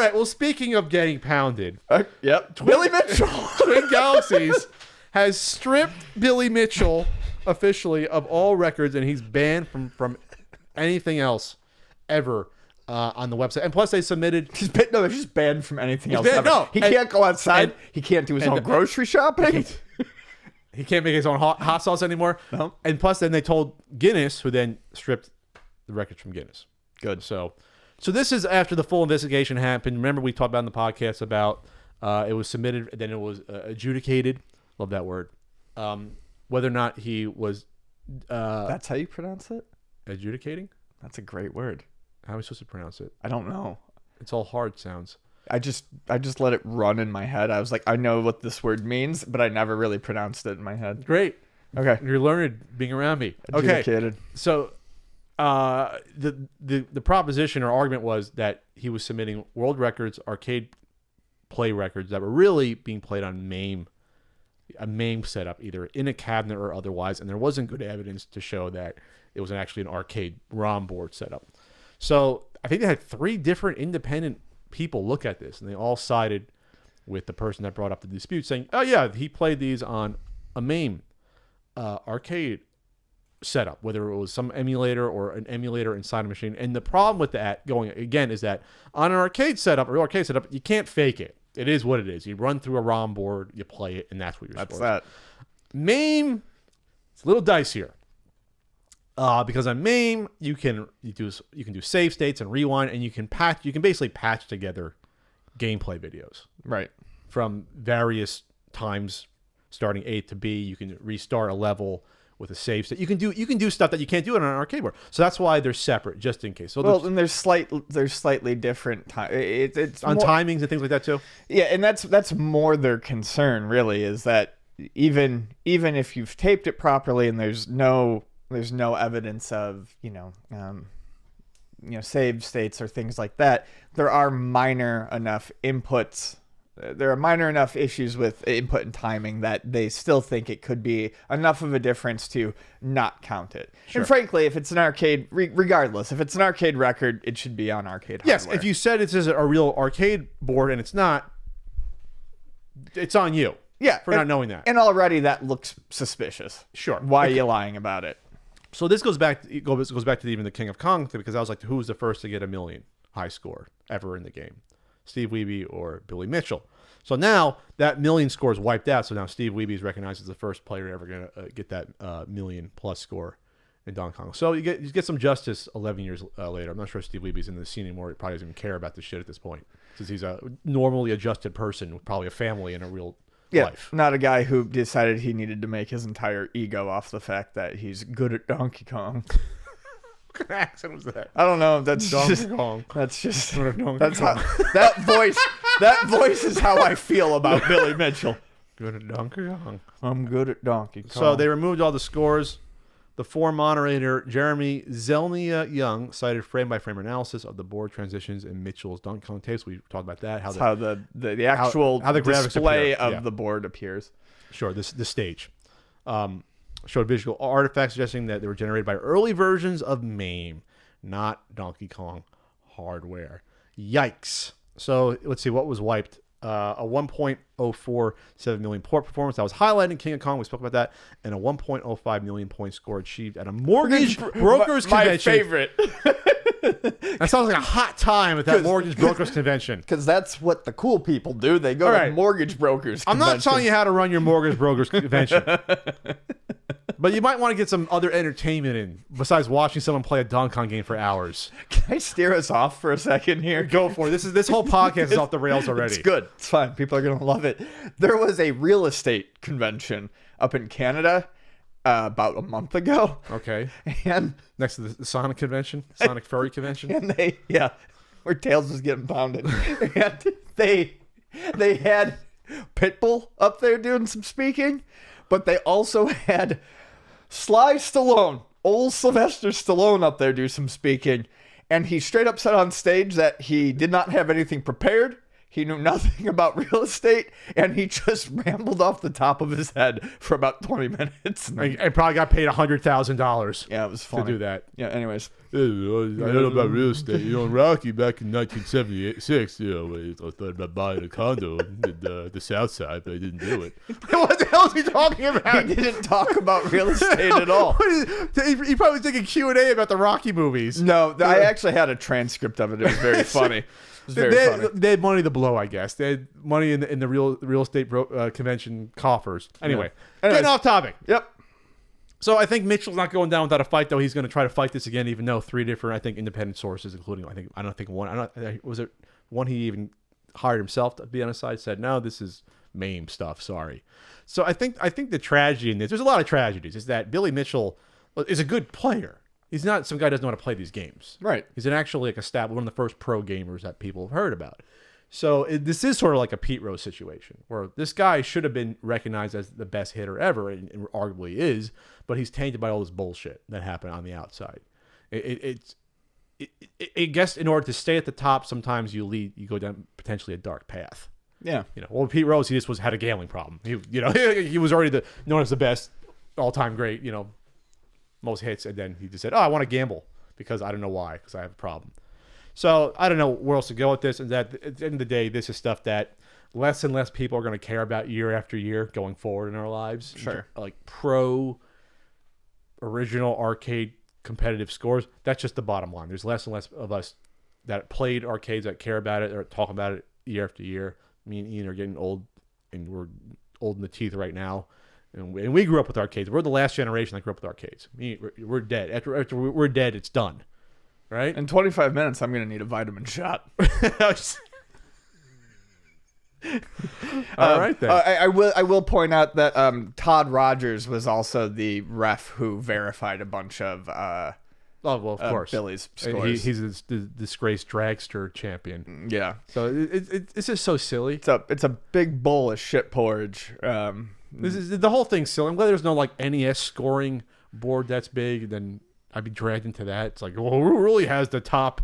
right. Well, speaking of getting pounded. Yep. Billy Mitchell. Twin Galaxies has stripped Billy Mitchell officially of all records, and he's banned from anything else ever on the website. And plus, they submitted. They're just banned from anything else. Banned, no, he can't go outside. He can't do his own grocery shopping. He can't make his own hot sauce anymore. No. And plus, then they told Guinness, who then stripped the records from Guinness. Good. So this is after the full investigation happened. Remember, we talked about in the podcast about it was submitted, then it was adjudicated. Love that word. Whether or not he was. That's how you pronounce it? Adjudicating? That's a great word. How are we supposed to pronounce it? I don't know. It's all hard sounds. I just let it run in my head. I was like, I know what this word means, but I never really pronounced it in my head. Great. Okay. You're learned being around me. Adjudicated. Okay. So the proposition or argument was that he was submitting world records, arcade play records that were really being played on a MAME setup, either in a cabinet or otherwise, and there wasn't good evidence to show that it was actually an arcade ROM board setup. So I think they had 3 different independent people look at this, and they all sided with the person that brought up the dispute, saying, oh yeah, he played these on a MAME arcade setup, whether it was some emulator or an emulator inside a machine. And the problem with that, going again, is that on an arcade setup, a real arcade setup, you can't fake it. It is what it is. You run through a ROM board, you play it, and that's what you're That's supposed that. to. MAME, it's a little dicier. Because on MAME, you can do save states and rewind, and you can basically patch together gameplay videos. Right. From various times starting A to B. You can restart a level with a save state. You can do stuff that you can't do on an arcade board. So that's why they're separate, just in case. So and there's slightly different time. It's on more, timings and things like that too. Yeah, and that's more their concern really, is that even if you've taped it properly and there's no evidence of save states or things like that, there are minor enough inputs. There are minor enough issues with input and timing that they still think it could be enough of a difference to not count it. Sure. And frankly, if it's an arcade, regardless, if it's an arcade record, it should be on arcade hardware. Yes, if you said it's a real arcade board and it's not, it's on you. Yeah, for not knowing that. And already that looks suspicious. Sure. Why are you lying about it? So this goes back to even the King of Kong thing, because I was like, who was the first to get a million high score ever in the game? Steve Wiebe or Billy Mitchell. So now that million score is wiped out. So now Steve Wiebe is recognized as the first player ever going to get that million plus score in Donkey Kong. So you get some justice 11 years later. I'm not sure if Steve Wiebe's in the scene anymore. He probably doesn't even care about this shit at this point, since he's a normally adjusted person with probably a family and a real life. Not a guy who decided he needed to make his entire ego off the fact that he's good at Donkey Kong. What kind of accent was that? I don't know. That's Donkey just Kong. That's just That's how that voice. That voice is how I feel about Billy Mitchell. Good at Donkey Kong. I'm good at Donkey Kong. So they removed all the scores. The forum moderator Jeremy Zelnia Young cited frame-by-frame analysis of the board transitions in Mitchell's Donkey Kong tapes. We talked about that. How the actual how the display appear. of the board appears. Sure, the stage. Showed visual artifacts suggesting that they were generated by early versions of MAME, not Donkey Kong hardware. Yikes. So let's see what was wiped. A 1.047 million port performance that was highlighted in King of Kong. We spoke about that. And a 1.05 million point score achieved at a mortgage brokers convention. My favorite. That sounds like a hot time at that mortgage brokers convention. Because that's what the cool people do. They go to mortgage brokers convention. I'm not telling you how to run your mortgage brokers convention. But you might want to get some other entertainment in besides watching someone play a Donkey Kong game for hours. Can I steer us off for a second here? Go for it. This whole podcast is off the rails already. It's good. It's fine. People are going to love it. There was a real estate convention up in Canada about a month ago. Okay. And next to the Sonic convention, Sonic Furry convention. And where Tails was getting pounded. And they had Pitbull up there doing some speaking, but they also had Sly Stallone, old Sylvester Stallone, up there do some speaking. And he straight up said on stage that he did not have anything prepared. He knew nothing about real estate, and he just rambled off the top of his head for about 20 minutes. I probably got paid $100,000. Yeah, it was funny to do that. Yeah. Anyways, I don't know about real estate. In Rocky back in 1976, I thought about buying a condo in the South Side, but I didn't do it. What the hell is he talking about? he didn't talk about real estate at all. He probably was thinking Q&A about the Rocky movies. No, I actually had a transcript of it. It was very funny. They had money to blow, I guess. They had money in the real estate convention coffers. Anyway, getting off topic. Yep. So I think Mitchell's not going down without a fight, though. He's going to try to fight this again, even though 3 different, I think, independent sources, including was it one he even hired himself to be on his side, said no, this is MAME stuff. Sorry. So I think the tragedy in this, there's a lot of tragedies, is that Billy Mitchell is a good player. He's not some guy who doesn't know how to play these games. Right. He's actually one of the first pro gamers that people have heard about. So this is sort of like a Pete Rose situation, where this guy should have been recognized as the best hitter ever, and arguably is, but he's tainted by all this bullshit that happened on the outside. I guess in order to stay at the top, sometimes you go down potentially a dark path. Yeah. Well, Pete Rose, he just had a gambling problem. He was already known as the best all-time great, most hits, and then he just said, I want to gamble because I don't know why, because I have a problem. So I don't know where else to go with this, and that at the end of the day, this is stuff that less and less people are going to care about year after year going forward in our lives. Sure. Like pro original arcade competitive scores, that's just the bottom line. There's less and less of us that played arcades that care about it or talk about it year after year. Me and Ian are getting old, and we're old in the teeth right now. And we grew up with arcades. We're the last generation that grew up with arcades. We're dead. After we're dead, it's done. Right? In 25 minutes, I'm going to need a vitamin shot. All right, then. I will point out that Todd Rogers was also the ref who verified a bunch of of course, Billy's scores. He's the disgraced dragster champion. Yeah. So it's just so silly. It's a big bowl of shit porridge. The whole thing's silly. I'm glad there's no NES scoring board that's big. Then I'd be dragged into that. It's like, well, who really has the top?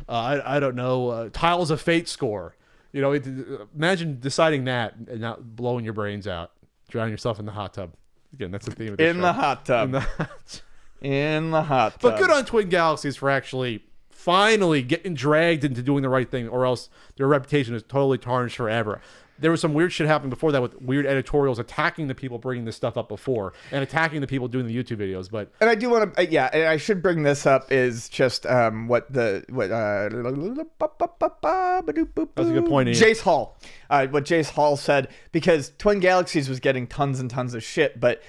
I don't know. Tiles of Fate score. Imagine deciding that and not blowing your brains out, drowning yourself in the hot tub. Again, that's the theme of the show. In the hot tub. In the hot tub. But good on Twin Galaxies for actually finally getting dragged into doing the right thing, or else their reputation is totally tarnished forever. There was some weird shit happening before that with weird editorials attacking the people bringing this stuff up before and attacking the people doing the YouTube videos. And I do want to, and I should bring this up is just what that's a good point, Ian. Jace Hall, what Jace Hall said, because Twin Galaxies was getting tons and tons of shit, but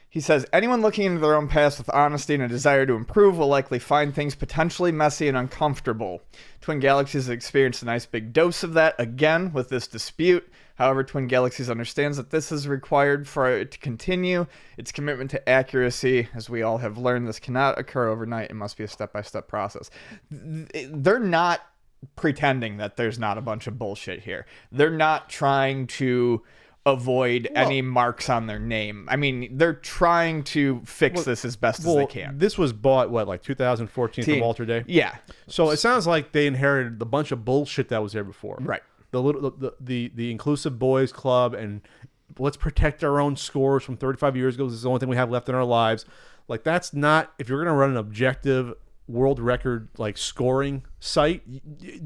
he says, anyone looking into their own past with honesty and a desire to improve will likely find things potentially messy and uncomfortable. Twin Galaxies has experienced a nice big dose of that again with this dispute. However, Twin Galaxies understands that this is required for it to continue. Its commitment to accuracy, as we all have learned, this cannot occur overnight. It must be a step-by-step process. They're not pretending that there's not a bunch of bullshit here. They're not trying to avoid any marks on their name. I mean, they're trying to fix this as best as they can. This was bought, 2014 from Walter Day? Yeah. So it sounds like they inherited a bunch of bullshit that was there before. Right. The Inclusive Boys Club and let's protect our own scores from 35 years ago. This is the only thing we have left in our lives. That's not, if you're going to run an objective world record scoring site,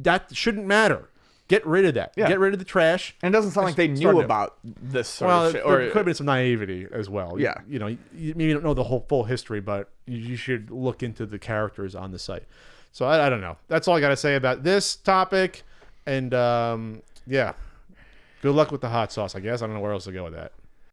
that shouldn't matter. Get rid of that. Yeah. Get rid of the trash. And it doesn't sound like they knew about this sort of shit. There could have been some naivety as well. Yeah. You maybe don't know the full history, but you should look into the characters on the site. So I don't know. That's all I got to say about this topic. And, good luck with the hot sauce, I guess. I don't know where else to go with that.